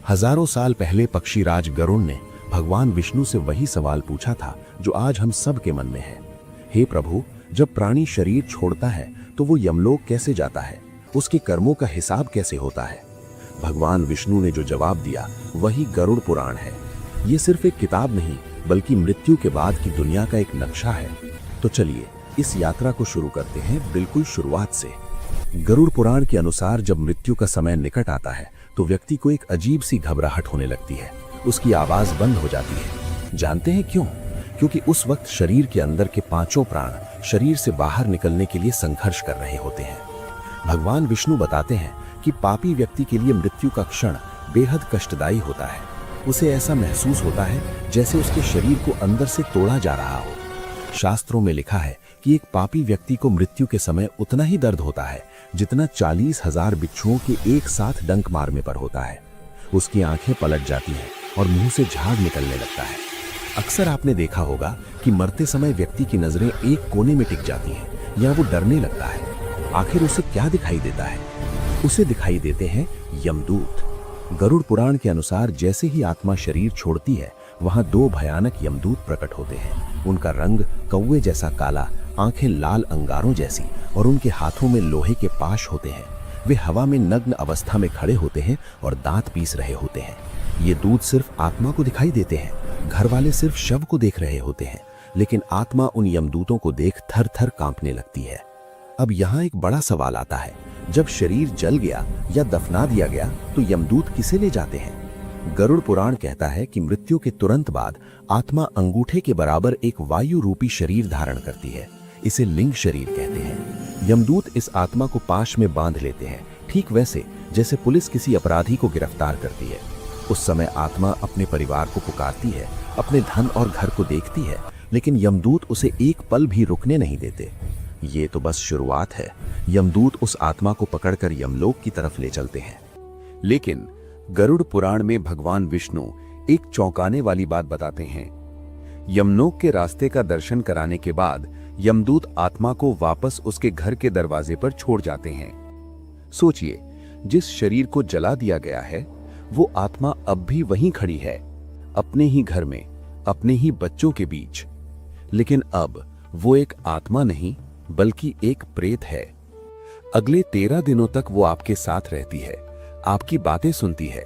हजारों साल पहले पक्षीराज गरुड़ ने भगवान विष्णु से वही सवाल पूछा था जो आज हम सब के मन में है। हे प्रभु, जब प्राणी शरीर छोड़ता है तो वो यमलोक कैसे जाता है? उसके कर्मों का हिसाब कैसे होता है? भगवान विष्णु ने जो जवाब दिया वही गरुड़ पुराण है। ये सिर्फ एक किताब नहीं बल्कि मृत्यु के बाद की दुनिया का एक नक्शा है। तो चलिए इस यात्रा को शुरू करते हैं बिल्कुल शुरुआत से। गरुड़ पुराण के अनुसार जब मृत्यु का समय निकट आता है तो व्यक्ति को एक अजीब सी घबराहट होने लगती है। उसकी आवाज बंद हो जाती है। जानते हैं क्यों? क्योंकि उस वक्त शरीर के अंदर के पांचों प्राण शरीर से बाहर निकलने के लिए संघर्ष कर रहे होते हैं। भगवान विष्णु बताते हैं कि पापी व्यक्ति के लिए मृत्यु का क्षण बेहद कष्टदायी होता है। उसे ऐसा महसूस होता है जैसे उसके शरीर को अंदर से तोड़ा जा रहा हो। शास्त्रों में लिखा है कि एक पापी व्यक्ति को मृत्यु के समय उतना ही दर्द होता है जितना 40,000 बिच्छुओं के एक साथ डंक मारने पर होता है। उसकी आंखें पलट जाती हैं और मुंह से झाग निकलने लगता है। अक्सर आपने देखा होगा कि मरते समय व्यक्ति की नजरें एक कोने में टिक जाती हैं या वो डरने लगता है। आखिर उसे क्या दिखाई देता है? उसे दिखाई देते हैं यमदूत। गरुड़ पुराण के अनुसार जैसे ही आत्मा शरीर छोड़ती है वहां दो भयानक यमदूत प्रकट होते हैं। उनका रंग कौवे जैसा काला, आंखें लाल अंगारों जैसी और उनके हाथों में लोहे के पाश होते हैं। वे हवा में नग्न अवस्था में खड़े होते हैं और दांत पीस रहे होते हैं। ये दूत सिर्फ आत्मा को दिखाई देते हैं। घर वाले सिर्फ शव को देख रहे होते हैं, लेकिन आत्मा उन यमदूतों को देख थर थर कांपने लगती है। अब यहाँ एक बड़ा सवाल आता है, जब शरीर जल गया या दफना दिया गया तो यमदूत किसे ले जाते हैं? गरुड़ पुराण कहता है कि मृत्यु के तुरंत बाद आत्मा अंगूठे के बराबर एक वायु रूपी शरीर धारण करती है। इसे लिंग शरीर कहते हैं। यमदूत इस आत्मा को पाश में बांध लेते हैं, ठीक वैसे जैसे पुलिस किसी अपराधी को गिरफ्तार करती है। उस समय आत्मा अपने परिवार को पुकारती है, अपने धन और घर को देखती है, लेकिन यमदूत उसे एक पल भी रुकने नहीं देते। ये तो बस शुरुआत है। यमदूत उस आत्मा को पकड़कर यमलोक की तरफ ले चलते हैं। लेकिन गरुड़ पुराण में भगवान विष्णु एक चौंकाने वाली बात बताते हैं। यमलोक के रास्ते का दर्शन कराने के बाद यमदूत आत्मा को वापस उसके घर के दरवाजे पर छोड़ जाते हैं। सोचिए, जिस शरीर को जला दिया गया है वो आत्मा अब भी वहीं खड़ी है, अपने ही घर में, अपने ही बच्चों के बीच। लेकिन अब वो एक आत्मा नहीं बल्कि एक प्रेत है। अगले 13 दिनों तक वो आपके साथ रहती है, आपकी बातें सुनती है,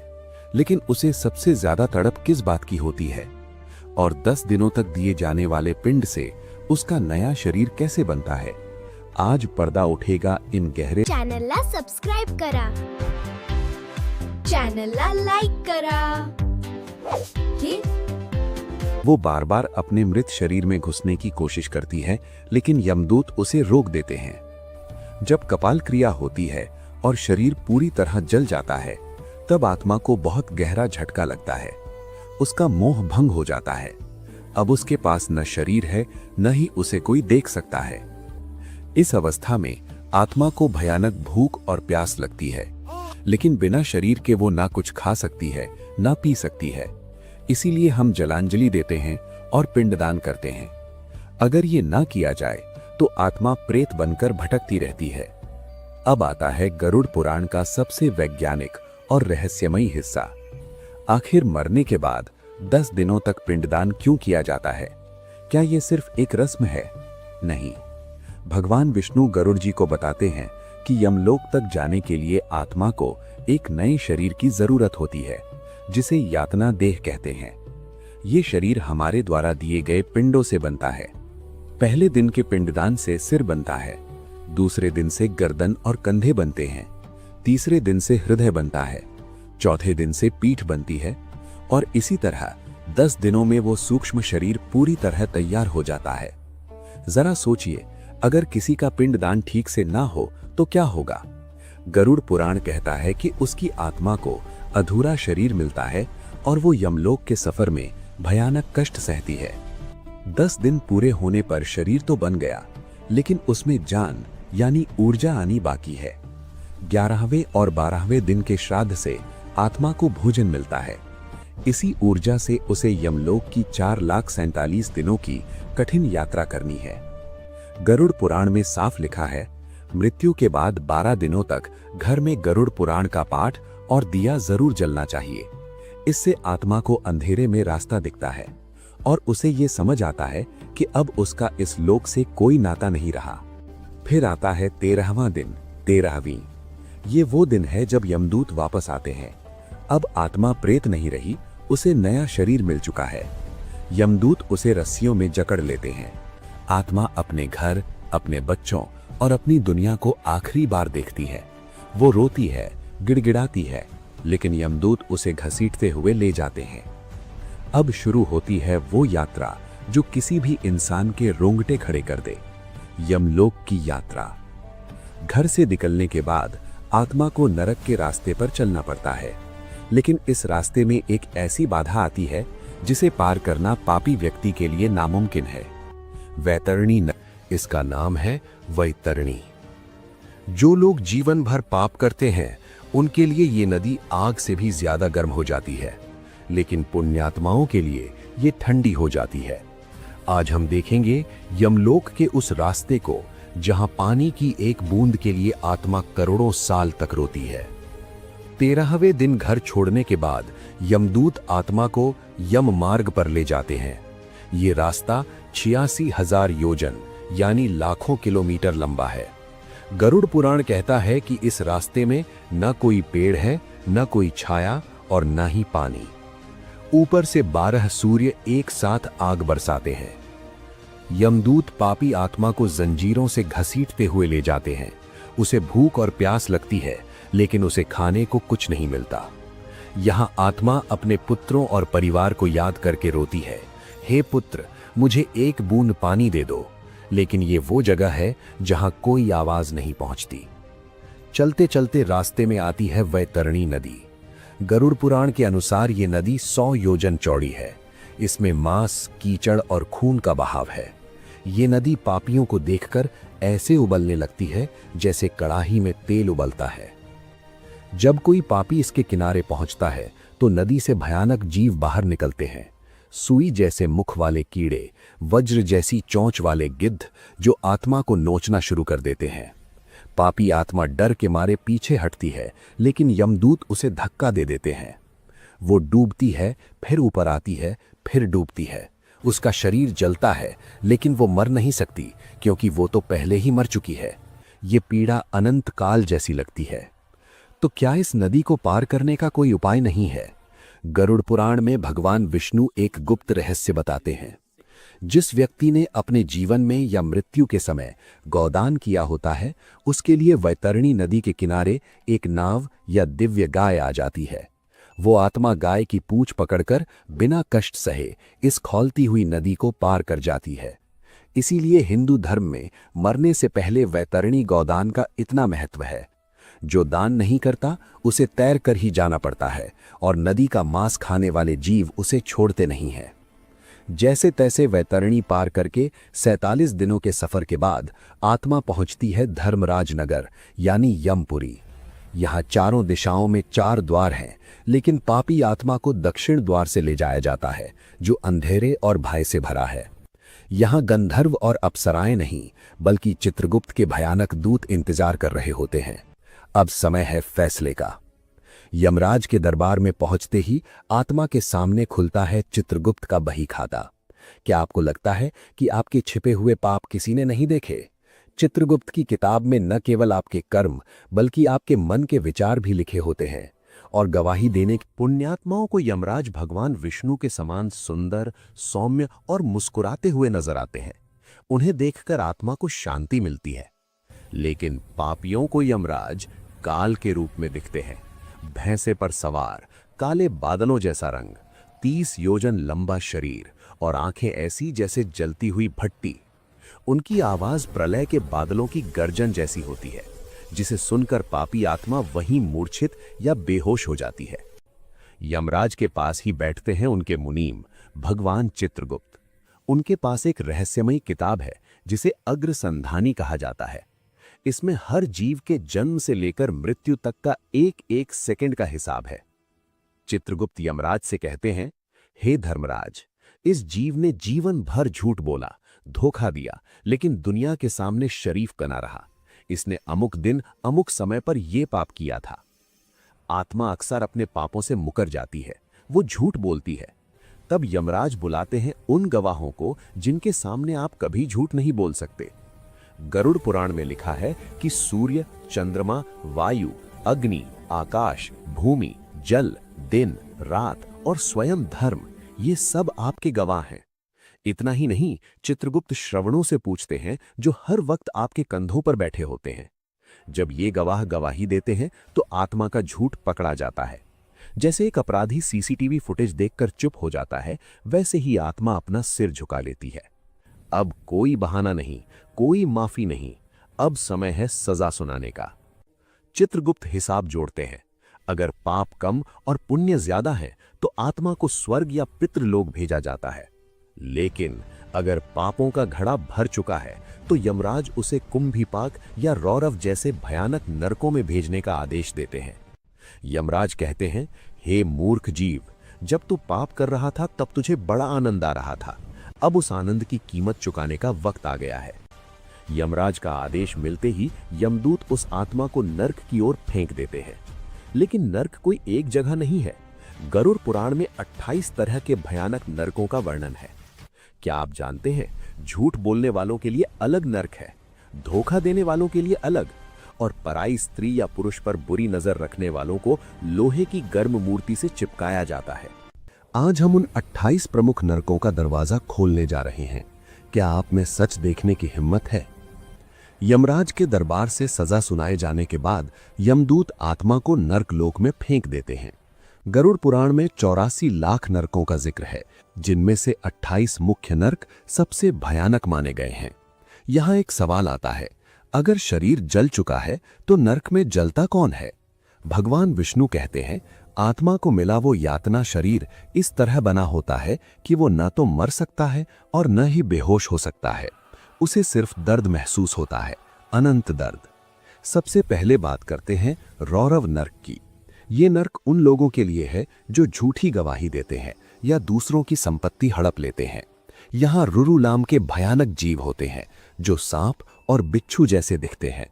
लेकिन उसे सबसे ज्यादा तड़प किस बात की होती है? और 10 दिनों तक दिए जाने वाले पिंड से उसका नया शरीर कैसे बनता है? आज पर्दा उठेगा इन गहरे। चॅनलला सबस्क्राइब करा, चॅनलला लाईक करा। वो बार बार अपने मृत शरीर में घुसने की कोशिश करती है, लेकिन यमदूत उसे रोक देते हैं। जब कपाल क्रिया होती है और शरीर पूरी तरह जल जाता है तब आत्मा को बहुत गहरा झटका लगता है। उसका मोह भंग हो जाता है। अब उसके पास न शरीर है न ही उसे कोई देख सकता है। इस अवस्था में आत्मा को भयानक भूख और प्यास लगती है, लेकिन बिना शरीर के वो ना कुछ खा सकती है ना पी सकती है। इसीलिए हम जलांजलि देते हैं और पिंडदान करते हैं। अगर ये ना किया जाए तो आत्मा प्रेत बनकर भटकती रहती है। अब आता है गरुड़ पुराण का सबसे वैज्ञानिक और रहस्यमयी हिस्सा। आखिर मरने के बाद 10 दिनों तक पिंडदान क्यों किया जाता है? क्या यह सिर्फ एक रस्म है? नहीं। भगवान विष्णु गरुड़ जी को बताते हैं कि यमलोक तक जाने के लिए आत्मा को एक नए शरीर की जरूरत होती है, जिसे यातना देह कहते हैं। ये शरीर हमारे द्वारा दिए गए पिंडों से बनता है। पहले दिन के पिंडदान से सिर बनता है, दूसरे दिन से गर्दन और कंधे बनते हैं, तीसरे दिन से हृदय बनता है, चौथे दिन से पीठ बनती है और इसी तरह 10 दिनों में वो सूक्ष्म शरीर पूरी तरह तैयार हो जाता है। जरा सोचिए, अगर किसी का पिंडदान ठीक से ना हो तो क्या होगा? गरुड़ पुराण कहता है कि उसकी आत्मा को अधूरा शरीर मिलता है और वो यमलोक के सफर में भयानक कष्ट सहती है। 10 दिन पूरे होने पर शरीर तो बन गया, लेकिन उसमें जान यानी ऊर्जा आनी बाकी है। 11वें और 12वें दिन के श्राद्ध से आत्मा को भोजन मिलता है। इसी ऊर्जा से उसे यमलोक की 4,47,000 दिनों की कठिन यात्रा करनी है। गरुड़ पुराण में साफ लिखा है, मृत्यु के बाद 12 दिनों तक घर में गरुड़ पुराण का पाठ और दिया जरूर जलना चाहिए। इससे आत्मा को अंधेरे में रास्ता दिखता है और उसे ये समझ आता है कि अब उसका इस लोक से कोई नाता नहीं रहा। फिर आता है 13वां दिन, 13वीं। ये वो दिन है जब यमदूत वापस आते हैं। अब आत्मा प्रेत नहीं रही, उसे नया शरीर मिल चुका है। यमदूत उसे रस्सियों में जकड़ लेते हैं। आत्मा अपने घर, अपने बच्चों और अपनी दुनिया को आखिरी बार देखती है। वो रोती है, गिड़गिड़ाती है, लेकिन यमदूत उसे घसीटते हुए ले जाते हैं। अब शुरू होती है वो यात्रा जो किसी भी इंसान के रोंगटे खड़े कर दे, यमलोक की यात्रा। घर से निकलने के बाद आत्मा को नरक के रास्ते पर चलना पड़ता है, लेकिन इस रास्ते में एक ऐसी बाधा आती है जिसे पार करना पापी व्यक्ति के लिए नामुमकिन है। वैतरणी इसका नाम है वैतरणी। जो लोग जीवन भर पाप करते हैं उनके लिए ये नदी आग से भी ज्यादा गर्म हो जाती है, लेकिन पुण्यात्माओं के लिए ये ठंडी हो जाती है। आज हम देखेंगे यमलोक के उस रास्ते को जहां पानी की एक बूंद के लिए आत्मा करोड़ों साल तक रोती है। 13वें दिन घर छोड़ने के बाद यमदूत आत्मा को यम मार्ग पर ले जाते हैं। ये रास्ता 86,000 योजन यानी लाखों किलोमीटर लंबा है। गरुड़ पुराण कहता है कि इस रास्ते में न कोई पेड़ है, न कोई छाया और न ही पानी। ऊपर से 12 सूर्य एक साथ आग बरसाते हैं। यमदूत पापी आत्मा को जंजीरों से घसीटते हुए ले जाते हैं। उसे भूख और प्यास लगती है, लेकिन उसे खाने को कुछ नहीं मिलता। यहां आत्मा अपने पुत्रों और परिवार को याद करके रोती है, हे पुत्र, मुझे एक बूंद पानी दे दो। लेकिन ये वो जगह है जहां कोई आवाज नहीं पहुंचती। चलते चलते रास्ते में आती है वैतरणी नदी। गरुड़ पुराण के अनुसार ये नदी 100 योजन चौड़ी है। इसमें मांस, कीचड़ और खून का बहाव है। ये नदी पापियों को देखकर ऐसे उबलने लगती है जैसे कड़ाही में तेल उबलता है। जब कोई पापी इसके किनारे पहुंचता है तो नदी से भयानक जीव बाहर निकलते हैं। सुई जैसे मुख वाले कीड़े, वज्र जैसी चोंच वाले गिद्ध जो आत्मा को नोचना शुरू कर देते हैं। पापी आत्मा डर के मारे पीछे हटती है, लेकिन यमदूत उसे धक्का दे देते हैं। वो डूबती है, फिर ऊपर आती है, फिर डूबती है। उसका शरीर जलता है, लेकिन वो मर नहीं सकती क्योंकि वो तो पहले ही मर चुकी है। ये पीड़ा अनंत काल जैसी लगती है। तो क्या इस नदी को पार करने का कोई उपाय नहीं है? गरुड़ पुराण में भगवान विष्णु एक गुप्त रहस्य बताते हैं। जिस व्यक्ति ने अपने जीवन में या मृत्यु के समय गौदान किया होता है, उसके लिए वैतरणी नदी के किनारे एक नाव या दिव्य गाय आ जाती है। वो आत्मा गाय की पूंछ पकड़कर बिना कष्ट सहे इस खौलती हुई नदी को पार कर जाती है। इसीलिए हिंदू धर्म में मरने से पहले वैतरणी गौदान का इतना महत्व है। जो दान नहीं करता उसे तैर कर ही जाना पड़ता है और नदी का मांस खाने वाले जीव उसे छोड़ते नहीं हैं। जैसे तैसे वैतरणी पार करके 47 दिनों के सफर के बाद आत्मा पहुंचती है धर्मराज नगर यानी यमपुरी। यहाँ चारों दिशाओं में 4 द्वार हैं, लेकिन पापी आत्मा को दक्षिण द्वार से ले जाया जाता है जो अंधेरे और भय से भरा है। यहाँ गंधर्व और अप्सराएं नहीं, बल्कि चित्रगुप्त के भयानक दूत इंतजार कर रहे होते हैं। अब समय है फैसले का। यमराज के दरबार में पहुंचते ही आत्मा के सामने खुलता है चित्रगुप्त का बही खाता। क्या आपको लगता है कि आपके छिपे हुए पाप किसी ने नहीं देखे? चित्रगुप्त की किताब में न केवल आपके कर्म बल्कि आपके मन के विचार भी लिखे होते हैं और गवाही देने के पुण्यात्माओं को यमराज भगवान विष्णु के समान सुंदर, सौम्य और मुस्कुराते हुए नजर आते हैं। उन्हें देखकर आत्मा को शांति मिलती है। लेकिन पापियों को यमराज काल के रूप में दिखते हैं। भैंसे पर सवार, काले बादलों जैसा रंग, 30 योजन लंबा शरीर और आंखें ऐसी जैसे जलती हुई भट्टी। उनकी आवाज प्रलय के बादलों की गर्जन जैसी होती है, जिसे सुनकर पापी आत्मा वहीं मूर्छित या बेहोश हो जाती है। यमराज के पास ही बैठते हैं उनके मुनीम भगवान चित्रगुप्त। उनके पास एक रहस्यमयी किताब है जिसे अग्रसंधानी कहा जाता है। इसमें हर जीव के जन्म से लेकर मृत्यु तक का एक एक सेकंड का हिसाब है। चित्रगुप्त यमराज से कहते हैं, हे धर्मराज, इस जीव ने जीवन भर झूठ बोला, धोखा दिया, लेकिन दुनिया के सामने शरीफ बना रहा। इसने अमुक दिन अमुक समय पर यह पाप किया था। आत्मा अक्सर अपने पापों से मुकर जाती है, वो झूठ बोलती है। तब यमराज बुलाते हैं उन गवाहों को जिनके सामने आप कभी झूठ नहीं बोल सकते। गरुड़ पुराण में लिखा है कि सूर्य, चंद्रमा, वायु, अग्नि, आकाश, भूमि, जल, दिन, रात और स्वयं धर्म, ये सब आपके गवाह हैं। इतना ही नहीं, चित्रगुप्त श्रवणों से पूछते हैं जो हर वक्त आपके कंधों पर बैठे होते हैं। जब ये गवाह गवाही देते हैं तो आत्मा का झूठ पकड़ा जाता है। जैसे एक अपराधी सीसीटीवी फुटेज देखकर चुप हो जाता है, वैसे ही आत्मा अपना सिर झुका लेती है। अब कोई बहाना नहीं, कोई माफी नहीं, अब समय है सजा सुनाने का। चित्रगुप्त हिसाब जोड़ते हैं। अगर पाप कम और पुण्य ज्यादा है तो आत्मा को स्वर्ग या पितृलोक भेजा जाता है। लेकिन अगर पापों का घड़ा भर चुका है तो यमराज उसे कुंभीपाक या रौरव जैसे भयानक नरकों में भेजने का आदेश देते हैं। यमराज कहते हैं, हे मूर्ख जीव, जब तू पाप कर रहा था तब तुझे बड़ा आनंद आ रहा था, अब उस आनंद की कीमत चुकाने का वक्त आ गया है। यमराज का आदेश मिलते ही यमदूत उस आत्मा को नर्क की ओर फेंक देते हैं। लेकिन नर्क कोई एक जगह नहीं है। गरुड़ पुराण में 28 तरह के भयानक नरकों का वर्णन है। क्या आप जानते हैं, झूठ बोलने वालों के लिए अलग नर्क है, धोखा देने वालों के लिए अलग, और पराई स्त्री या पुरुष पर बुरी नजर रखने वालों को लोहे की गर्म मूर्ति से चिपकाया जाता है। आज हम उन 28 प्रमुख नरकों का दरवाजा खोलने जा रहे हैं। क्या आप में सच देखने की हिम्मत है? यमराज के दरबार से सजा सुनाए जाने के बाद यमदूत आत्मा को नर्क लोक में फेंक देते हैं। गरुड़ पुराण में 84 लाख नरकों का जिक्र है, जिनमें से 28 मुख्य नरक सबसे भयानक माने गए हैं। यहां एक सवाल आता है, अगर शरीर जल चुका है तो नरक में जलता कौन है? भगवान विष्णु कहते हैं, आत्मा को मिला वो यातना शरीर इस तरह बना होता है कि वो न तो मर सकता है और न ही बेहोश हो सकता है। उसे सिर्फ दर्द महसूस होता है, अनंत दर्द। सबसे पहले बात करते हैं रौरव नर्क की। ये नर्क उन लोगों के लिए है जो झूठी गवाही देते हैं या दूसरों की संपत्ति हड़प लेते हैं। यहाँ रुरुलाम के भयानक जीव होते हैं जो सांप और बिच्छू जैसे दिखते हैं।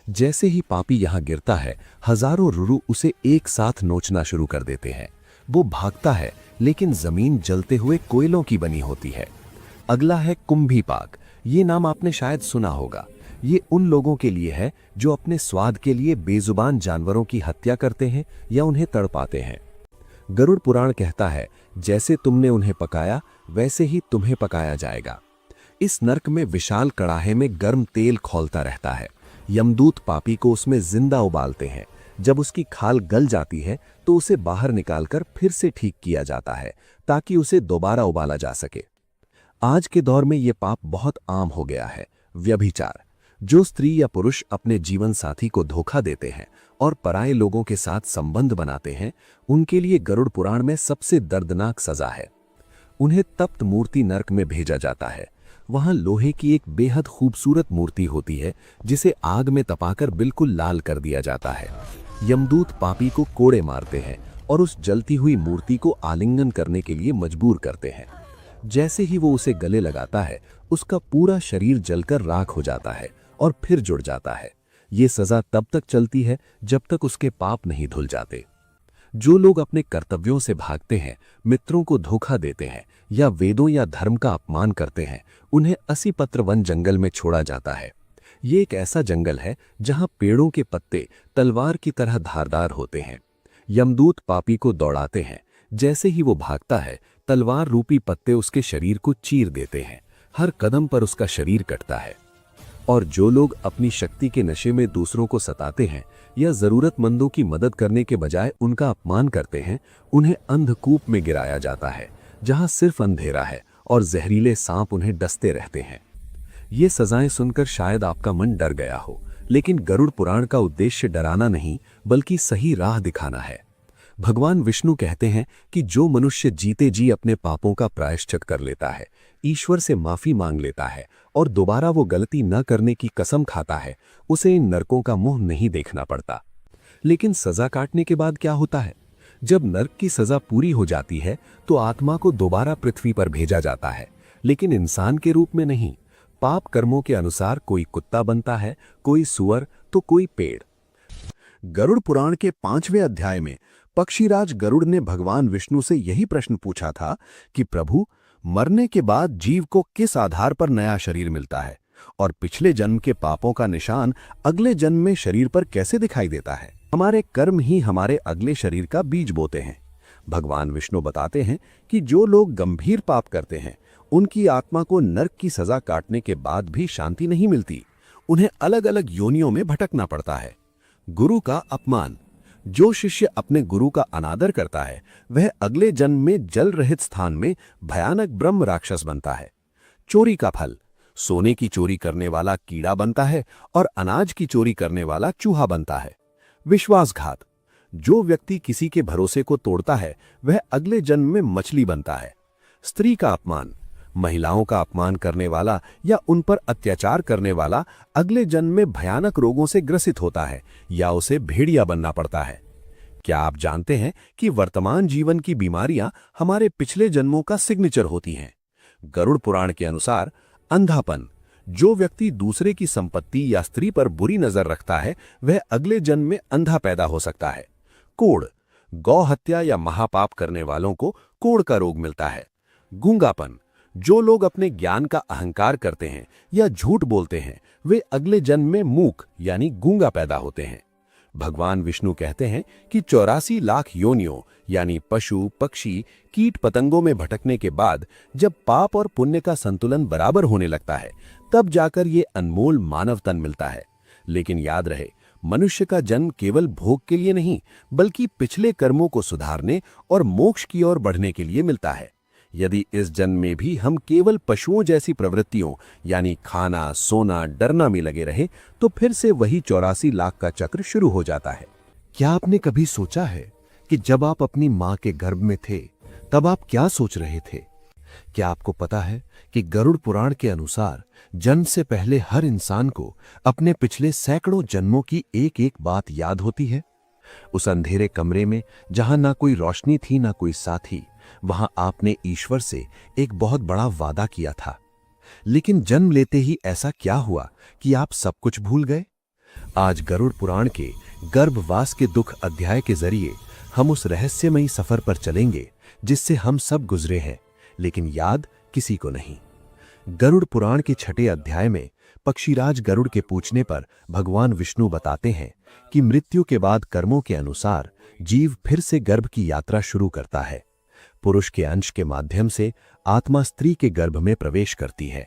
जैसे ही पापी यहाँ गिरता है, हजारों रुरु उसे एक साथ नोचना शुरू कर देते हैं। वो भागता है, लेकिन जमीन जलते हुए कोयलों की बनी होती है। अगला है कुंभीपाक। ये नाम आपने शायद सुना होगा। ये उन लोगों के लिए है जो अपने स्वाद के लिए बेजुबान जानवरों की हत्या करते हैं या उन्हें तड़पाते हैं। गरुड़ पुराण कहता है, जैसे तुमने उन्हें पकाया वैसे ही तुम्हें पकाया जाएगा। इस नर्क में विशाल कड़ाहे में गर्म तेल खौलता रहता है। यमदूत पापी को उसमें जिंदा उबालते हैं। जब उसकी खाल गल जाती है तो उसे बाहर निकालकर फिर से ठीक किया जाता है ताकि उसे दोबारा उबाला जा सके। आज के दौर में यह पाप बहुत आम हो गया है, व्यभिचार। जो स्त्री या पुरुष अपने जीवन साथी को धोखा देते हैं और पराये लोगों के साथ संबंध बनाते हैं, उनके लिए गरुड़ पुराण में सबसे दर्दनाक सजा है। उन्हें तप्त मूर्ति नर्क में भेजा जाता है। वहां लोहे की एक बेहद खूबसूरत मूर्ति होती है जिसे आग में तपाकर बिल्कुल लाल कर दिया जाता है। यमदूत पापी को कोड़े मारते हैं और उस जलती हुई मूर्ति को आलिंगन करने के लिए मजबूर करते हैं। जैसे ही वो उसे गले लगाता है, उसका पूरा शरीर जलकर राख हो जाता है और फिर जुड़ जाता है। ये सजा तब तक चलती है जब तक उसके पाप नहीं धुल जाते। जो लोग अपने कर्तव्यों से भागते हैं, मित्रों को धोखा देते हैं या वेदों या धर्म का अपमान करते हैं, उन्हें 80 पत्र वन जंगल में छोड़ा जाता है। ये एक ऐसा जंगल है जहां पेड़ों के पत्ते तलवार की तरह धारदार होते हैं। यमदूत पापी को दौड़ाते हैं। जैसे ही वो भागता है, तलवार रूपी पत्ते उसके शरीर को चीर देते हैं। हर कदम पर उसका शरीर कटता है। और जो लोग अपनी शक्ति के नशे में दूसरों को सताते हैं या जरूरतमंदों की मदद करने के बजाय उनका अपमान करते हैं, उन्हें अंधकूप में गिराया जाता है जहां सिर्फ अंधेरा है और जहरीले सांप उन्हें डसते रहते हैं। ये सजाएं सुनकर शायद आपका मन डर गया हो, लेकिन गरुड़ पुराण का उद्देश्य डराना नहीं बल्कि सही राह दिखाना है। भगवान विष्णु कहते हैं कि जो मनुष्य जीते जी अपने पापों का प्रायश्चित कर लेता है, ईश्वर से माफी मांग लेता है और दोबारा वो गलती न करने की कसम खाता है, उसे इन नरकों का मुंह नहीं देखना पड़ता। लेकिन सजा काटने के बाद क्या होता है? जब नर्क की सजा पूरी हो जाती है तो आत्मा को दोबारा पृथ्वी पर भेजा जाता है, लेकिन इंसान के रूप में नहीं। पाप कर्मों के अनुसार कोई कुत्ता बनता है, कोई सुअर तो कोई पेड़। गरुड़ पुराण के 5वें अध्याय में पक्षीराज गरुड़ ने भगवान विष्णु से यही प्रश्न पूछा था कि प्रभु, मरने के बाद जीव को किस आधार पर नया शरीर मिलता है और पिछले जन्म के पापों का निशान अगले जन्म में शरीर पर कैसे दिखाई देता है। हमारे कर्म ही हमारे अगले शरीर का बीज बोते हैं। भगवान विष्णु बताते हैं कि जो लोग गंभीर पाप करते हैं उनकी आत्मा को नरक की सजा काटने के बाद भी शांति नहीं मिलती, उन्हें अलग अलग योनियों में भटकना पड़ता है। गुरु का अपमान। जो शिष्य अपने गुरु का अनादर करता है वह अगले जन्म में जल रहित स्थान में भयानक ब्रह्म राक्षस बनता है। चोरी का फल। सोने की चोरी करने वाला कीड़ा बनता है और अनाज की चोरी करने वाला चूहा बनता है। विश्वासघात। जो व्यक्ति किसी के भरोसे को तोड़ता है वह अगले जन्म में मछली बनता है। स्त्री का अपमान। महिलाओं का अपमान करने वाला या उन पर अत्याचार करने वाला अगले जन्म में भयानक रोगों से ग्रसित होता है या उसे भेड़िया बनना पड़ता है। क्या आप जानते हैं कि वर्तमान जीवन की बीमारियां हमारे पिछले जन्मों का सिग्नेचर होती हैं? गरुड़ पुराण के अनुसार अंधापन। जो व्यक्ति दूसरे की संपत्ति या स्त्री पर बुरी नजर रखता है वह अगले जन्म में अंधा पैदा हो सकता है। कोढ़। गौ हत्या या महापाप करने वालों को कोढ़ का रोग मिलता है। गूंगापन। जो लोग अपने ज्ञान का अहंकार करते हैं या झूठ बोलते हैं वे अगले जन्म में मूक यानी गूंगा पैदा होते हैं। भगवान विष्णु कहते हैं कि 84 लाख योनियों यानी पशु, पक्षी, कीट पतंगों में भटकने के बाद जब पाप और पुण्य का संतुलन बराबर होने लगता है तब जाकर ये अनमोल मानव तन मिलता है। लेकिन याद रहे, मनुष्य का जन्म केवल भोग के लिए नहीं बल्कि पिछले कर्मों को सुधारने और मोक्ष की ओर बढ़ने के लिए मिलता है। यदि इस जन्म में भी हम केवल पशुओं जैसी प्रवृत्तियों यानी खाना, सोना, डरना में लगे रहे तो फिर से वही 84 लाख का चक्र शुरू हो जाता है। क्या आपने कभी सोचा है कि जब आप अपनी मां के गर्भ में थे तब आप क्या सोच रहे थे? क्या आपको पता है कि गरुड़ पुराण के अनुसार जन्म से पहले हर इंसान को अपने पिछले सैकड़ों जन्मों की एक एक बात याद होती है? उस अंधेरे कमरे में जहां ना कोई रोशनी थी ना कोई साथी, वहां आपने ईश्वर से एक बहुत बड़ा वादा किया था। लेकिन जन्म लेते ही ऐसा क्या हुआ कि आप सब कुछ भूल गए? आज गरुड़ पुराण के गर्भवास के दुख अध्याय के जरिए हम उस रहस्यमयी सफर पर चलेंगे जिससे हम सब गुजरे हैं, लेकिन याद किसी को नहीं। गरुड़ पुराण के 6ठे अध्याय में पक्षीराज गरुड़ के पूछने पर भगवान विष्णु बताते हैं कि मृत्यु के बाद कर्मों के अनुसार जीव फिर से गर्भ की यात्रा शुरू करता है। पुरुष के अंश के माध्यम से आत्मा स्त्री के गर्भ में प्रवेश करती है।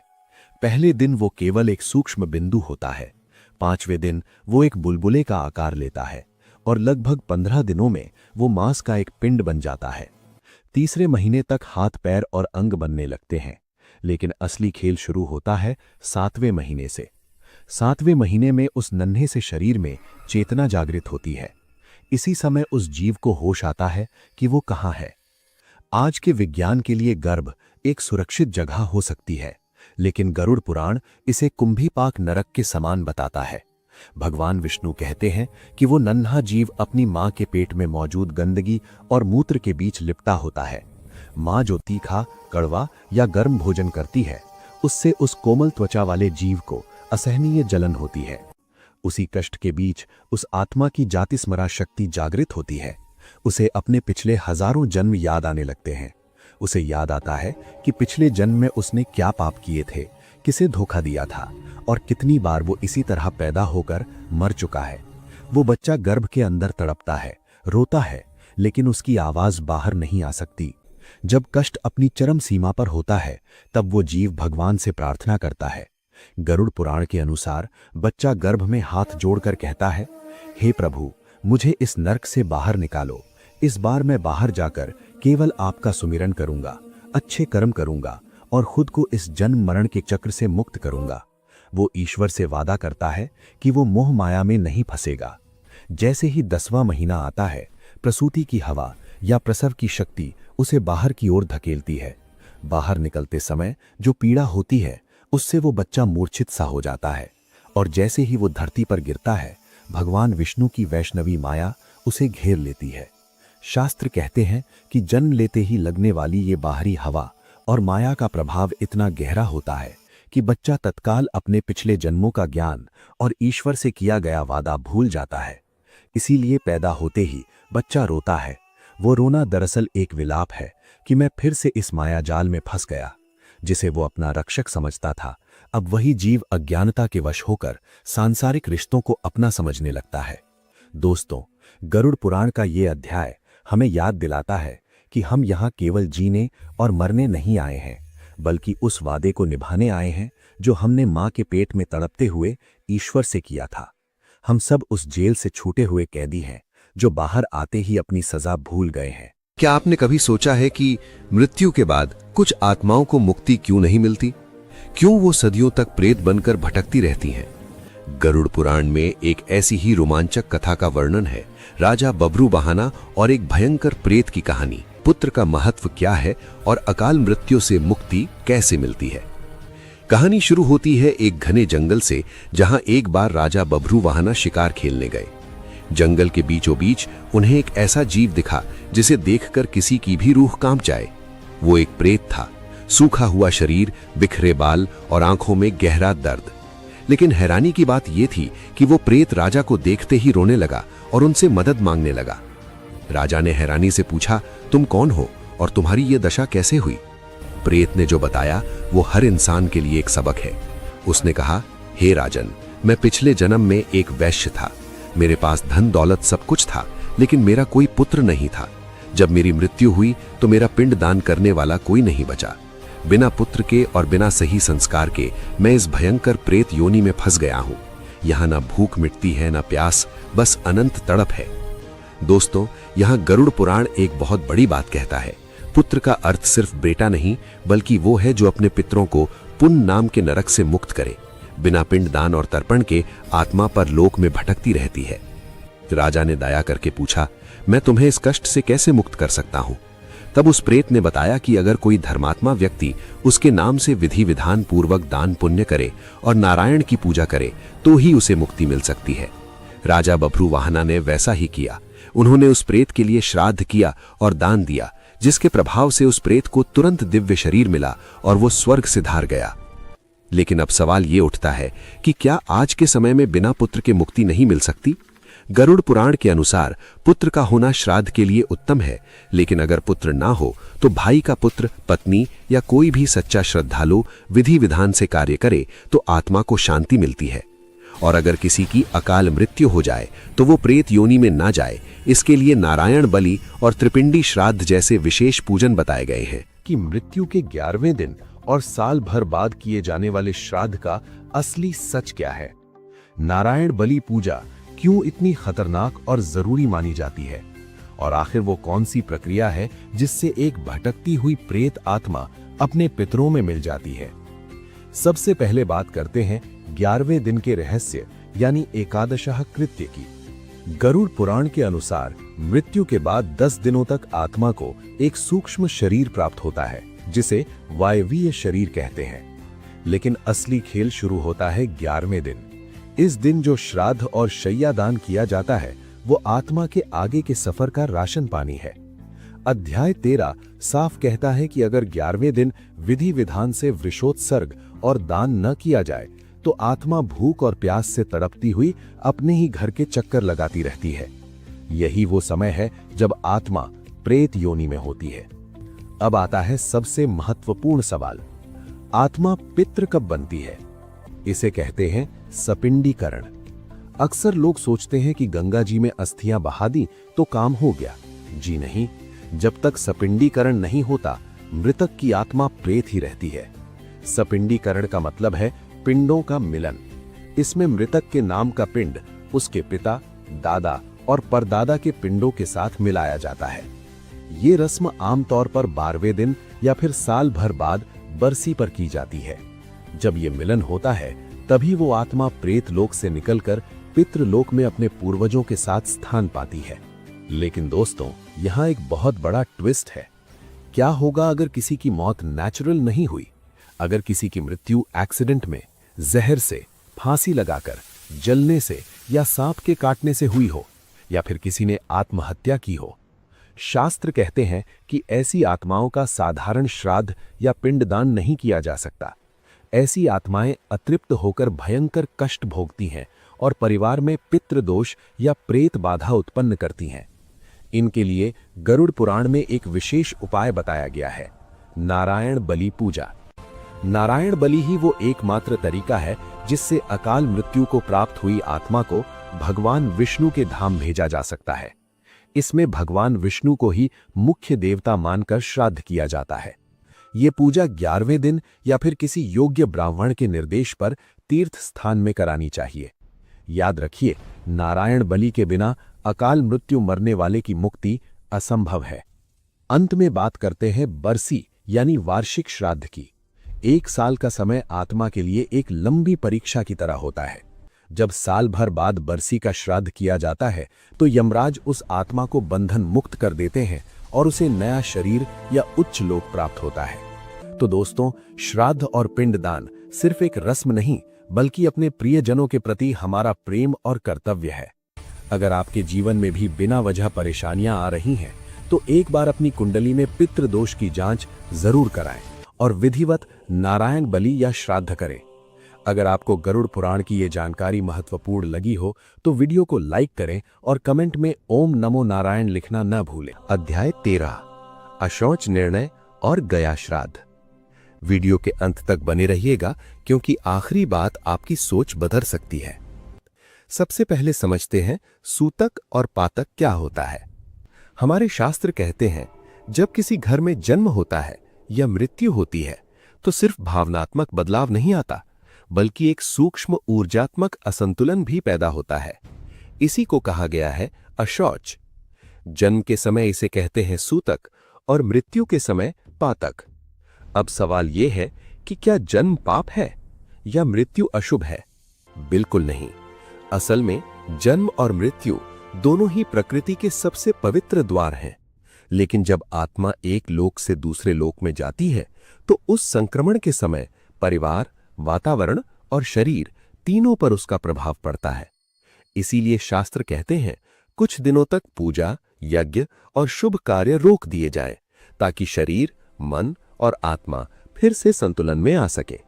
पहले दिन वो केवल एक सूक्ष्म बिंदु होता है। 5वें दिन वो एक बुलबुले का आकार लेता है और लगभग 15 दिनों में वो मांस का एक पिंड बन जाता है। तीसरे महीने तक हाथ, पैर और अंग बनने लगते हैं, लेकिन असली खेल शुरू होता है 7वें महीने से। 7वें महीने में उस नन्हे से शरीर में चेतना जागृत होती है। इसी समय उस जीव को होश आता है कि वो कहाँ है। आज के विज्ञान के लिए गर्भ एक सुरक्षित जगह हो सकती है, लेकिन गरुड़ पुराण इसे कुंभीपाक नरक के समान बताता है। भगवान विष्णु कहते हैं कि वो नन्हा जीव अपनी मां के पेट में मौजूद गंदगी और मूत्र के बीच लिपटा होता है। मां जो तीखा, कड़वा या गर्म भोजन करती है उससे उस कोमल त्वचा वाले जीव को असहनीय जलन होती है। उसी कष्ट के बीच उस आत्मा की जातिस्मरा शक्ति जागृत होती है। उसे अपने पिछले हजारों जन्म याद आने लगते हैं। उसे याद आता है कि पिछले जन्म में उसने क्या पाप किए थे, किसे धोखा दिया था और कितनी बार वो इसी तरह पैदा होकर मर चुका है। वो बच्चा गर्भ के अंदर तड़पता है, रोता है, लेकिन उसकी आवाज बाहर नहीं आ सकती। जब कष्ट अपनी चरम सीमा पर होता है तब वो जीव भगवान से प्रार्थना करता है। गरुड़ पुराण के अनुसार बच्चा गर्भ में हाथ जोड़कर कहता है, हे प्रभु, मुझे इस नरक से बाहर निकालो। इस बार मैं बाहर जाकर केवल आपका सुमिरन करूंगा, अच्छे कर्म करूंगा और खुद को इस जन्म मरण के चक्र से मुक्त करूंगा। वो ईश्वर से वादा करता है कि वो मोह माया में नहीं फंसेगा। जैसे ही 10वां महीना आता है, प्रसूति की हवा या प्रसव की शक्ति उसे बाहर की ओर धकेलती है। बाहर निकलते समय जो पीड़ा होती है उससे वो बच्चा मूर्छित सा हो जाता है और जैसे ही वो धरती पर गिरता है, भगवान विष्णु की वैष्णवी माया उसे घेर लेती है। शास्त्र कहते हैं कि जन्म लेते ही लगने वाली ये बाहरी हवा और माया का प्रभाव इतना गहरा होता है कि बच्चा तत्काल अपने पिछले जन्मों का ज्ञान और ईश्वर से किया गया वादा भूल जाता है। इसीलिए पैदा होते ही बच्चा रोता है। वो रोना दरअसल एक विलाप है कि मैं फिर से इस मायाजाल में फंस गया। जिसे वो अपना रक्षक समझता था, अब वही जीव अज्ञानता के वश होकर सांसारिक रिश्तों को अपना समझने लगता है। दोस्तों, गरुड़ पुराण का ये अध्याय हमें याद दिलाता है कि हम यहाँ केवल जीने और मरने नहीं आए हैं, बल्कि उस वादे को निभाने आए हैं जो हमने माँ के पेट में तड़पते हुए ईश्वर से किया था। हम सब उस जेल से छूटे हुए कैदी हैं जो बाहर आते ही अपनी सजा भूल गए हैं। क्या आपने कभी सोचा है कि मृत्यु के बाद कुछ आत्माओं को मुक्ति क्यों नहीं मिलती? क्यों वो सदियों तक प्रेत बनकर भटकती रहती हैं? गरुड़ पुराण में एक ऐसी ही रोमांचक कथा का वर्णन है, राजा बभरू वाहना और एक भयंकर प्रेत की कहानी। पुत्र का महत्व क्या है और अकाल मृत्यु से मुक्ति कैसे मिलती है? कहानी शुरू होती है एक घने जंगल से, जहां एक बार राजा बभरू वाहना शिकार खेलने गए। जंगल के बीचों बीच उन्हें एक ऐसा जीव दिखा जिसे देखकर किसी की भी रूह कांप जाए। वो एक प्रेत था, सूखा हुआ शरीर, बिखरे बाल और आंखों में गहरा दर्द। लेकिन हैरानी की बात यह थी कि वो प्रेत राजा को देखते ही रोने लगा और उनसे मदद मांगने लगा। राजा ने हैरानी से पूछा, तुम कौन हो और तुम्हारी ये दशा कैसे हुई? प्रेत ने जो बताया वो हर इंसान के लिए एक सबक है। उसने कहा, हे राजन, मैं पिछले जन्म में एक वैश्य था। मेरे पास धन दौलत सब कुछ था, लेकिन मेरा कोई पुत्र नहीं था। जब मेरी मृत्यु हुई तो मेरा पिंड दान करने वाला कोई नहीं बचा। बिना पुत्र के और बिना सही संस्कार के मैं इस भयंकर प्रेत योनि में फंस गया हूं। यहां ना भूख मिटती है, ना प्यास, बस अनंत तड़प है। दोस्तों, यहां गरुड़ पुराण एक बहुत बड़ी बात कहता है। पुत्र का अर्थ सिर्फ बेटा नहीं, बल्कि वो है जो अपने पितरों को पुण्य नाम के नरक से मुक्त करे। बिना पिंड दान और तर्पण के आत्मा पर लोक में भटकती रहती है। राजा ने दया करके पूछा, मैं तुम्हें इस कष्ट से कैसे मुक्त कर सकता हूं? तब उस प्रेत ने बताया कि अगर कोई धर्मात्मा व्यक्ति उसके नाम से विधि विधान पूर्वक दान पुण्य करे और नारायण की पूजा करे तो ही उसे मुक्ति मिल सकती है। राजा बभरू वाहना ने वैसा ही किया। उन्होंने उस प्रेत के लिए श्राद्ध किया और दान दिया, जिसके प्रभाव से उस प्रेत को तुरंत दिव्य शरीर मिला और वो स्वर्ग से धार गया। लेकिन अब सवाल ये उठता है कि क्या आज के समय में बिना पुत्र के मुक्ति नहीं मिल सकती? गरुड़ पुराण के अनुसार पुत्र का होना श्राद्ध के लिए उत्तम है, लेकिन अगर पुत्र ना हो तो भाई का पुत्र, पत्नी या कोई भी सच्चा श्रद्धालु विधि विधान से कार्य करे तो आत्मा को शांति मिलती है। और अगर किसी की अकाल मृत्यु हो जाए तो वो प्रेत योनि में ना जाए। इसके लिए नारायण बलि और त्रिपिंडी श्राद्ध जैसे विशेष पूजन बताए गए हैं। कि मृत्यु के 11वें दिन और साल भर बाद किए जाने वाले श्राद्ध का असली सच क्या है? नारायण बलि पूजा क्यों इतनी खतरनाक और जरूरी मानी जाती है? और आखिर वो कौन सी प्रक्रिया है जिससे एक भटकती हुई प्रेत आत्मा अपने पितरों में मिल जाती है? सबसे पहले बात करते हैं 11वें दिन के रहस्य यानी एकादशः कृत्य की। गरुड़ पुराण के अनुसार मृत्यु के बाद 10 दिनों तक आत्मा को एक सूक्ष्म शरीर प्राप्त होता है, जिसे वायवीय शरीर कहते हैं। लेकिन असली खेल शुरू होता है 11वें दिन। इस दिन जो श्राद्ध और शय्यादान किया जाता है वो आत्मा के आगे के सफर का राशन पानी है। अध्याय 13 साफ कहता है कि अगर 11वें दिन विधि विधान से वृषोत्सर्ग और दान न किया जाए तो आत्मा भूख और प्यास से तड़पती हुई अपने ही घर के चक्कर लगाती रहती है। यही वो समय है जब आत्मा प्रेत योनि में होती है। अब आता है सबसे महत्वपूर्ण सवाल, आत्मा पितृ कब बनती है? इसे कहते हैं सपिंडीकरण। अक्सर लोग सोचते हैं कि गंगा जी में अस्थियां बहा दी तो काम हो गया। जी नहीं, जब तक सपिंडीकरण नहीं होता मृतक की आत्मा प्रेत ही रहती है। सपिंडीकरण का मतलब है पिंडों का मिलन। इसमें मृतक के नाम का पिंड उसके पिता, दादा और परदादा के पिंडों के साथ मिलाया जाता है। ये रस्म आमतौर पर 12वें दिन या फिर साल भर बाद बरसी पर की जाती है। जब ये मिलन होता है तभी वो आत्मा प्रेत लोक से निकलकर पितृलोक में अपने पूर्वजों के साथ स्थान पाती है। लेकिन दोस्तों, यहाँ एक बहुत बड़ा ट्विस्ट है। क्या होगा अगर किसी की मौत नेचुरल नहीं हुई? अगर किसी की मृत्यु एक्सीडेंट में, जहर से, फांसी लगाकर, जलने से या सांप के काटने से हुई हो, या फिर किसी ने आत्महत्या की हो? शास्त्र कहते हैं कि ऐसी आत्माओं का साधारण श्राद्ध या पिंडदान नहीं किया जा सकता। ऐसी आत्माएं अतृप्त होकर भयंकर कष्ट भोगती हैं और परिवार में पितृदोष या प्रेत बाधा उत्पन्न करती हैं। इनके लिए गरुड़ पुराण में एक विशेष उपाय बताया गया है, नारायण बलि पूजा। नारायण बलि ही वो एकमात्र तरीका है जिससे अकाल मृत्यु को प्राप्त हुई आत्मा को भगवान विष्णु के धाम भेजा जा सकता है। इसमें भगवान विष्णु को ही मुख्य देवता मानकर श्राद्ध किया जाता है। ये पूजा 11वें दिन या फिर किसी योग्य ब्राह्मण के निर्देश पर तीर्थ स्थान में करानी चाहिए। याद रखिए, नारायण बलि के बिना अकाल मृत्यु मरने वाले की मुक्ति असंभव है। अंत में बात करते हैं बरसी यानी वार्षिक श्राद्ध की। 1 साल का समय आत्मा के लिए एक लंबी परीक्षा की तरह होता है। जब साल भर बाद बरसी का श्राद्ध किया जाता है तो यमराज उस आत्मा को बंधन मुक्त कर देते हैं और उसे नया शरीर या उच्च लोक प्राप्त होता है। तो दोस्तों, श्राद्ध और पिंडदान सिर्फ एक रस्म नहीं बल्कि अपने प्रियजनों के प्रति हमारा प्रेम और कर्तव्य है। अगर आपके जीवन में भी बिना वजह परेशानियां आ रही हैं तो एक बार अपनी कुंडली में पितृदोष की जांच जरूर कराएं और विधिवत नारायण बलि या श्राद्ध करें। अगर आपको गरुड़ पुराण की ये जानकारी महत्वपूर्ण लगी हो तो वीडियो को लाइक करें और कमेंट में ओम नमो नारायण लिखना न भूलें। अध्याय 13 अशौच निर्णय और गया श्राद्ध। वीडियो के अंत तक बने रहिएगा क्योंकि आखिरी बात आपकी सोच बदल सकती है। सबसे पहले समझते हैं सूतक और पातक क्या होता है। हमारे शास्त्र कहते हैं जब किसी घर में जन्म होता है या मृत्यु होती है तो सिर्फ भावनात्मक बदलाव नहीं आता बल्कि एक सूक्ष्म ऊर्जात्मक असंतुलन भी पैदा होता है। इसी को कहा गया है अशौच। जन्म के समय इसे कहते हैं सूतक और मृत्यु के समय पातक। अब सवाल यह है कि क्या जन्म पाप है या मृत्यु अशुभ है? बिल्कुल नहीं। असल में जन्म और मृत्यु दोनों ही प्रकृति के सबसे पवित्र द्वार हैं। लेकिन जब आत्मा एक लोक से दूसरे लोक में जाती है तो उस संक्रमण के समय परिवार, वातावरण और शरीर तीनों पर उसका प्रभाव पड़ता है। इसीलिए शास्त्र कहते हैं कुछ दिनों तक पूजा, यज्ञ और शुभ कार्य रोक दिए जाएं ताकि शरीर, मन और आत्मा फिर से संतुलन में आ सके।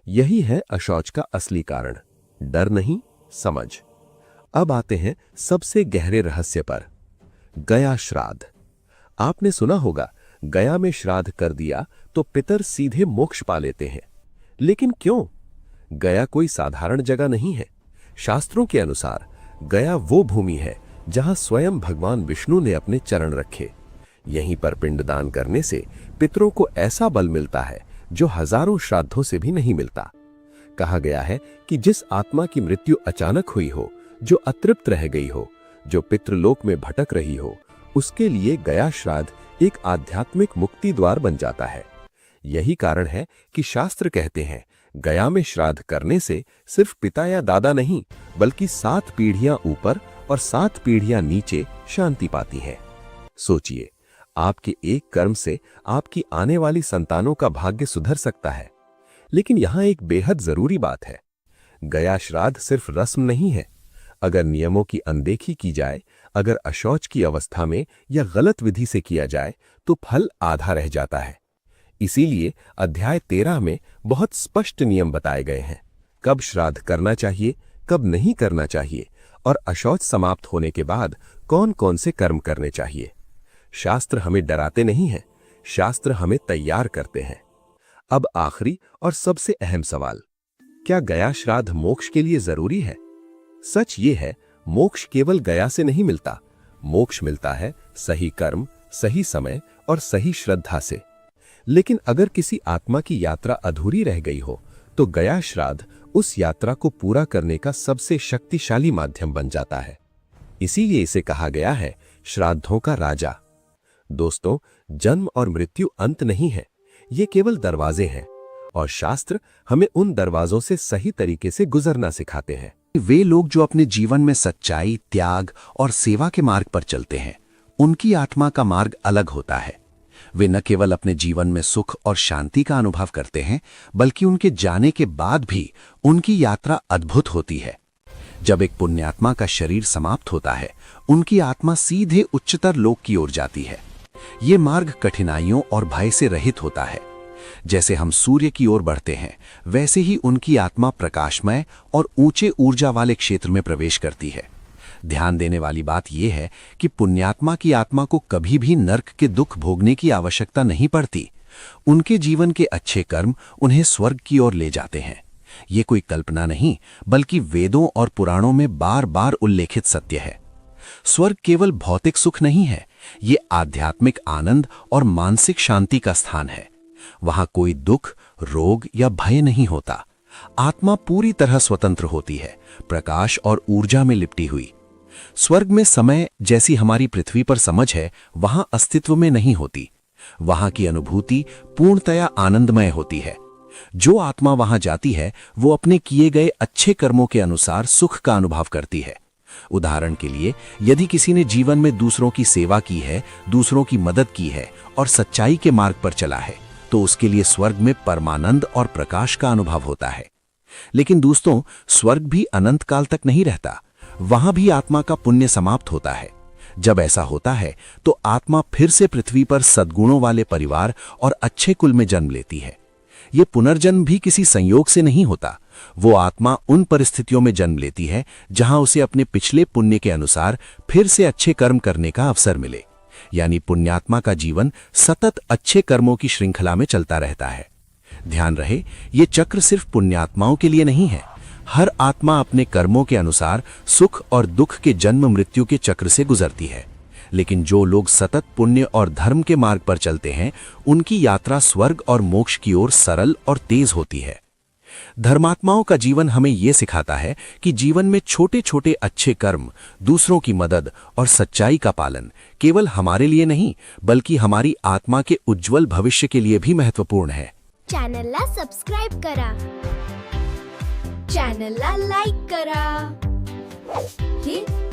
यही है अशौच का असली कारण, डर नहीं, समझ। अब आते हैं सबसे गहरे रहस्य पर, गया श्राद्ध। आपने सुना होगा गया में श्राद्ध कर दिया तो पितर सीधे मोक्ष पा लेते हैं। लेकिन क्यों? गया कोई साधारण जगह नहीं है। शास्त्रों के अनुसार गया वो भूमि है जहां स्वयं भगवान विष्णु ने अपने चरण रखे। यहीं पर पिंडदान करने से पितरों को ऐसा बल मिलता है जो हजारों श्राद्धों से भी नहीं मिलता। कहा गया है कि जिस आत्मा की मृत्यु अचानक हुई हो, जो अतृप्त रह गई हो, जो पितृलोक में भटक रही हो, उसके लिए गया श्राद्ध एक आध्यात्मिक मुक्ति द्वार बन जाता है। यही कारण है कि शास्त्र कहते हैं गया में श्राद्ध करने से सिर्फ पिता या दादा नहीं बल्कि 7 पीढ़ियां ऊपर और 7 पीढ़ियां नीचे शांति पाती हैं। सोचिए, आपके एक कर्म से आपकी आने वाली संतानों का भाग्य सुधर सकता है। लेकिन यहां एक बेहद जरूरी बात है, गया श्राद्ध सिर्फ रस्म नहीं है। अगर नियमों की अनदेखी की जाए, अगर अशौच की अवस्था में या गलत विधि से किया जाए तो फल आधा रह जाता है। इसीलिए अध्याय 13 में बहुत स्पष्ट नियम बताए गए हैं, कब श्राद्ध करना चाहिए, कब नहीं करना चाहिए और अशौच समाप्त होने के बाद कौन कौन से कर्म करने चाहिए। शास्त्र हमें डराते नहीं हैं, शास्त्र हमें तैयार करते हैं। अब आखिरी और सबसे अहम सवाल, क्या गया श्राद्ध मोक्ष के लिए जरूरी है? सच ये है, मोक्ष केवल गया से नहीं मिलता। मोक्ष मिलता है सही कर्म, सही समय और सही श्रद्धा से। लेकिन अगर किसी आत्मा की यात्रा अधूरी रह गई हो तो गया श्राद्ध उस यात्रा को पूरा करने का सबसे शक्तिशाली माध्यम बन जाता है। इसीलिए इसे कहा गया है श्राद्धों का राजा। दोस्तों, जन्म और मृत्यु अंत नहीं है, ये केवल दरवाजे हैं और शास्त्र हमें उन दरवाजों से सही तरीके से गुजरना सिखाते हैं। वे लोग जो अपने जीवन में सच्चाई, त्याग और सेवा के मार्ग पर चलते हैं, उनकी आत्मा का मार्ग अलग होता है। वे न केवल अपने जीवन में सुख और शांति का अनुभव करते हैं बल्कि उनके जाने के बाद भी उनकी यात्रा अद्भुत होती है। जब एक पुण्यात्मा का शरीर समाप्त होता है, उनकी आत्मा सीधे उच्चतर लोक की ओर जाती है। ये मार्ग कठिनाइयों और भय से रहित होता है। जैसे हम सूर्य की ओर बढ़ते हैं, वैसे ही उनकी आत्मा प्रकाशमय और ऊंचे ऊर्जा वाले क्षेत्र में प्रवेश करती है। ध्यान देने वाली बात यह है कि पुण्यात्मा की आत्मा को कभी भी नर्क के दुख भोगने की आवश्यकता नहीं पड़ती। उनके जीवन के अच्छे कर्म उन्हें स्वर्ग की ओर ले जाते हैं। ये कोई कल्पना नहीं, बल्कि वेदों और पुराणों में बार बार उल्लेखित सत्य है। स्वर्ग केवल भौतिक सुख नहीं है, ये आध्यात्मिक आनंद और मानसिक शांति का स्थान है। वहां कोई दुख, रोग या भय नहीं होता। आत्मा पूरी तरह स्वतंत्र होती है, प्रकाश और ऊर्जा में लिपटी हुई। स्वर्ग में समय जैसी हमारी पृथ्वी पर समझ है, वहां अस्तित्व में नहीं होती। वहां की अनुभूति पूर्णतया आनंदमय होती है। जो आत्मा वहां जाती है, वो अपने किए गए अच्छे कर्मों के अनुसार सुख का अनुभव करती है। उदाहरण के लिए, यदि किसी ने जीवन में दूसरों की सेवा की है, दूसरों की मदद की है और सच्चाई के मार्ग पर चला है, तो उसके लिए स्वर्ग में परमानंद और प्रकाश का अनुभव होता है। लेकिन दोस्तों, स्वर्ग भी अनंत काल तक नहीं रहता। वहां भी आत्मा का पुण्य समाप्त होता है। जब ऐसा होता है, तो आत्मा फिर से पृथ्वी पर सद्गुणों वाले परिवार और अच्छे कुल में जन्म लेती है। ये पुनर्जन्म भी किसी संयोग से नहीं होता। वो आत्मा उन परिस्थितियों में जन्म लेती है जहां उसे अपने पिछले पुण्य के अनुसार फिर से अच्छे कर्म करने का अवसर मिले। यानी पुण्यात्मा का जीवन सतत अच्छे कर्मों की श्रृंखला में चलता रहता है। ध्यान रहे, ये चक्र सिर्फ पुण्यात्माओं के लिए नहीं है। हर आत्मा अपने कर्मों के अनुसार सुख और दुख के जन्म मृत्यु के चक्र से गुजरती है। लेकिन जो लोग सतत पुण्य और धर्म के मार्ग पर चलते हैं, उनकी यात्रा स्वर्ग और मोक्ष की ओर सरल और तेज होती है। धर्मात्माओं का जीवन हमें यह सिखाता है कि जीवन में छोटे छोटे अच्छे कर्म, दूसरों की मदद और सच्चाई का पालन केवल हमारे लिए नहीं, बल्कि हमारी आत्मा के उज्जवल भविष्य के लिए भी महत्वपूर्ण है। चॅनलला सबस्क्राईब करा, चॅनलला लाईक करा, हिट